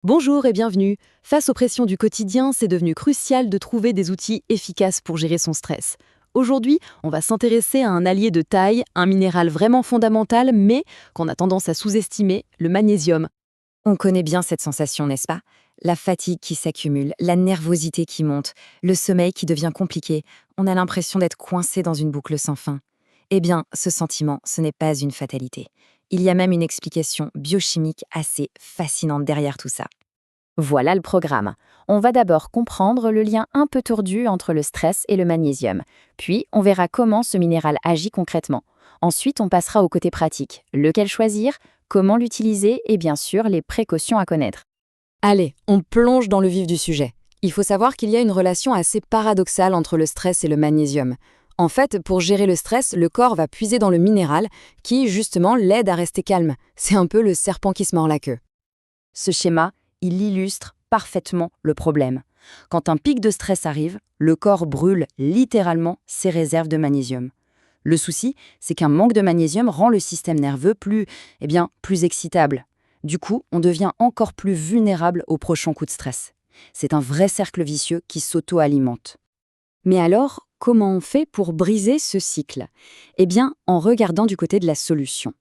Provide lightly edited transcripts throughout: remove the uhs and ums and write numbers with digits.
Bonjour et bienvenue. Face aux pressions du quotidien, c'est devenu crucial de trouver des outils efficaces pour gérer son stress. Aujourd'hui, on va s'intéresser à un allié de taille, un minéral vraiment fondamental, mais qu'on a tendance à sous-estimer, le magnésium. On connaît bien cette sensation, n'est-ce pas? La fatigue qui s'accumule, la nervosité qui monte, le sommeil qui devient compliqué. On a l'impression d'être coincé dans une boucle sans fin. Eh bien, ce sentiment, ce n'est pas une fatalité. Il y a même une explication biochimique assez fascinante derrière tout ça. Voilà le programme. On va d'abord comprendre le lien un peu tordu entre le stress et le magnésium. Puis, on verra comment ce minéral agit concrètement. Ensuite, on passera au côté pratique. Lequel choisir, comment l'utiliser et bien sûr les précautions à connaître. Allez, on plonge dans le vif du sujet. Il faut savoir qu'il y a une relation assez paradoxale entre le stress et le magnésium. En fait, pour gérer le stress, le corps va puiser dans le minéral qui, justement, l'aide à rester calme. C'est un peu le serpent qui se mord la queue. Ce schéma, il illustre parfaitement le problème. Quand un pic de stress arrive, le corps brûle littéralement ses réserves de magnésium. Le souci, c'est qu'un manque de magnésium rend le système nerveux plus excitable. Du coup, on devient encore plus vulnérable au prochain coup de stress. C'est un vrai cercle vicieux qui s'auto-alimente. Mais alors, comment on fait pour briser ce cycle? Eh bien, en regardant du côté de la solution.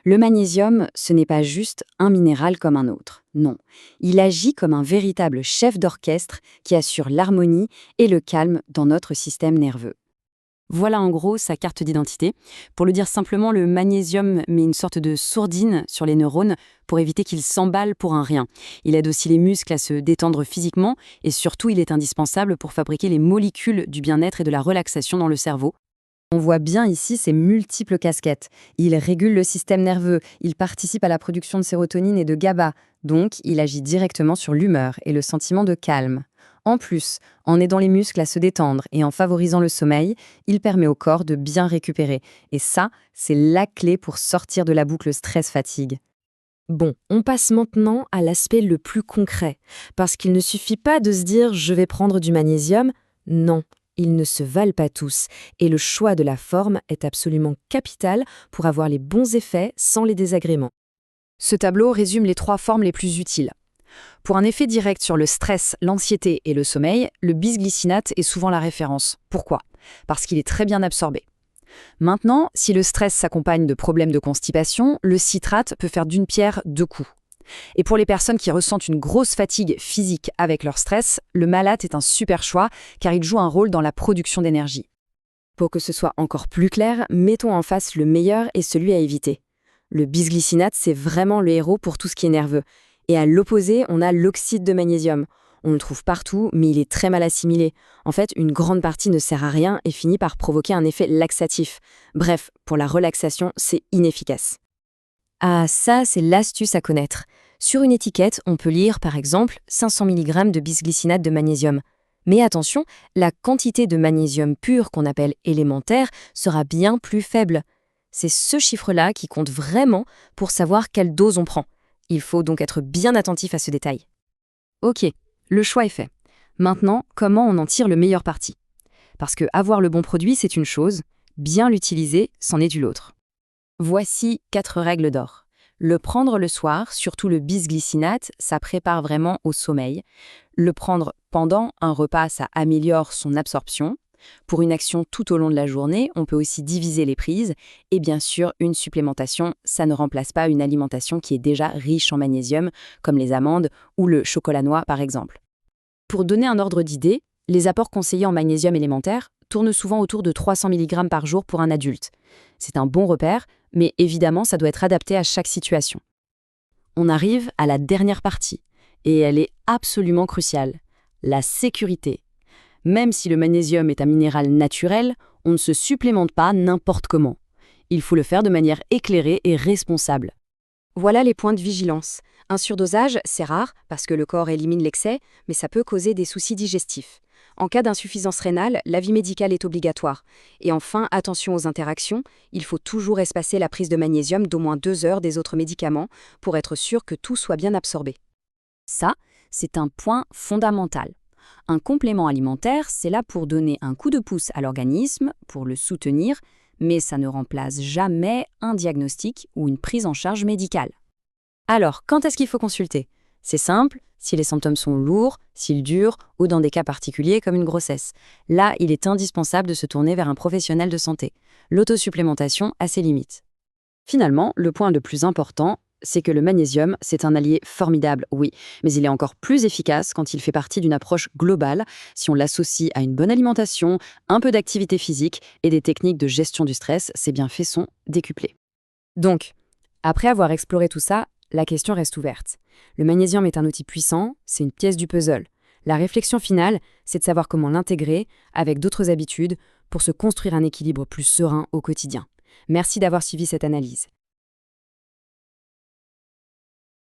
Le magnésium, ce n'est pas juste un minéral comme un autre. Non, il agit comme un véritable chef d'orchestre qui assure l'harmonie et le calme dans notre système nerveux. Voilà en gros sa carte d'identité. Pour le dire simplement, le magnésium met une sorte de sourdine sur les neurones pour éviter qu'ils s'emballent pour un rien. Il aide aussi les muscles à se détendre physiquement et surtout il est indispensable pour fabriquer les molécules du bien-être et de la relaxation dans le cerveau. On voit bien ici ses multiples casquettes. Il régule le système nerveux, il participe à la production de sérotonine et de GABA, donc il agit directement sur l'humeur et le sentiment de calme. En plus, en aidant les muscles à se détendre et en favorisant le sommeil, il permet au corps de bien récupérer. Et ça, c'est la clé pour sortir de la boucle stress-fatigue. Bon, on passe maintenant à l'aspect le plus concret, parce qu'il ne suffit pas de se dire « je vais prendre du magnésium ». Non, ils ne se valent pas tous, et le choix de la forme est absolument capital pour avoir les bons effets sans les désagréments. Ce tableau résume les 3 formes les plus utiles. Pour un effet direct sur le stress, l'anxiété et le sommeil, le bisglycinate est souvent la référence. Pourquoi? Parce qu'il est très bien absorbé. Maintenant, si le stress s'accompagne de problèmes de constipation, le citrate peut faire d'une pierre 2 coups. Et pour les personnes qui ressentent une grosse fatigue physique avec leur stress, le malate est un super choix car il joue un rôle dans la production d'énergie. Pour que ce soit encore plus clair, mettons en face le meilleur et celui à éviter. Le bisglycinate, c'est vraiment le héros pour tout ce qui est nerveux. Et à l'opposé, on a l'oxyde de magnésium. On le trouve partout, mais il est très mal assimilé. En fait, une grande partie ne sert à rien et finit par provoquer un effet laxatif. Bref, pour la relaxation, c'est inefficace. Ah, ça, c'est l'astuce à connaître. Sur une étiquette, on peut lire, par exemple, 500 mg de bisglycinate de magnésium. Mais attention, la quantité de magnésium pur qu'on appelle élémentaire sera bien plus faible. C'est ce chiffre-là qui compte vraiment pour savoir quelle dose on prend. Il faut donc être bien attentif à ce détail. Ok, le choix est fait. Maintenant, comment on en tire le meilleur parti? Parce que avoir le bon produit, c'est une chose, bien l'utiliser, c'en est une autre. Voici 4 règles d'or. Le prendre le soir, surtout le bisglycinate, ça prépare vraiment au sommeil. Le prendre pendant un repas, ça améliore son absorption. Pour une action tout au long de la journée, on peut aussi diviser les prises. Et bien sûr, une supplémentation, ça ne remplace pas une alimentation qui est déjà riche en magnésium, comme les amandes ou le chocolat noix par exemple. Pour donner un ordre d'idée, les apports conseillés en magnésium élémentaire tournent souvent autour de 300 mg par jour pour un adulte. C'est un bon repère, mais évidemment, ça doit être adapté à chaque situation. On arrive à la dernière partie, et elle est absolument cruciale, la sécurité. Même si le magnésium est un minéral naturel, on ne se supplémente pas n'importe comment. Il faut le faire de manière éclairée et responsable. Voilà les points de vigilance. Un surdosage, c'est rare, parce que le corps élimine l'excès, mais ça peut causer des soucis digestifs. En cas d'insuffisance rénale, l'avis médical est obligatoire. Et enfin, attention aux interactions, il faut toujours espacer la prise de magnésium d'au moins 2 heures des autres médicaments pour être sûr que tout soit bien absorbé. Ça, c'est un point fondamental. Un complément alimentaire, c'est là pour donner un coup de pouce à l'organisme, pour le soutenir, mais ça ne remplace jamais un diagnostic ou une prise en charge médicale. Alors, quand est-ce qu'il faut consulter? C'est simple, Si les symptômes sont lourds, s'ils durent, ou dans des cas particuliers comme une grossesse. Là, il est indispensable de se tourner vers un professionnel de santé. L'autosupplémentation a ses limites. Finalement, le point le plus important, c'est que le magnésium, c'est un allié formidable, oui, mais il est encore plus efficace quand il fait partie d'une approche globale, si on l'associe à une bonne alimentation, un peu d'activité physique et des techniques de gestion du stress, ses bienfaits sont décuplés. Donc, après avoir exploré tout ça, la question reste ouverte. Le magnésium est un outil puissant, c'est une pièce du puzzle. La réflexion finale, c'est de savoir comment l'intégrer avec d'autres habitudes pour se construire un équilibre plus serein au quotidien. Merci d'avoir suivi cette analyse.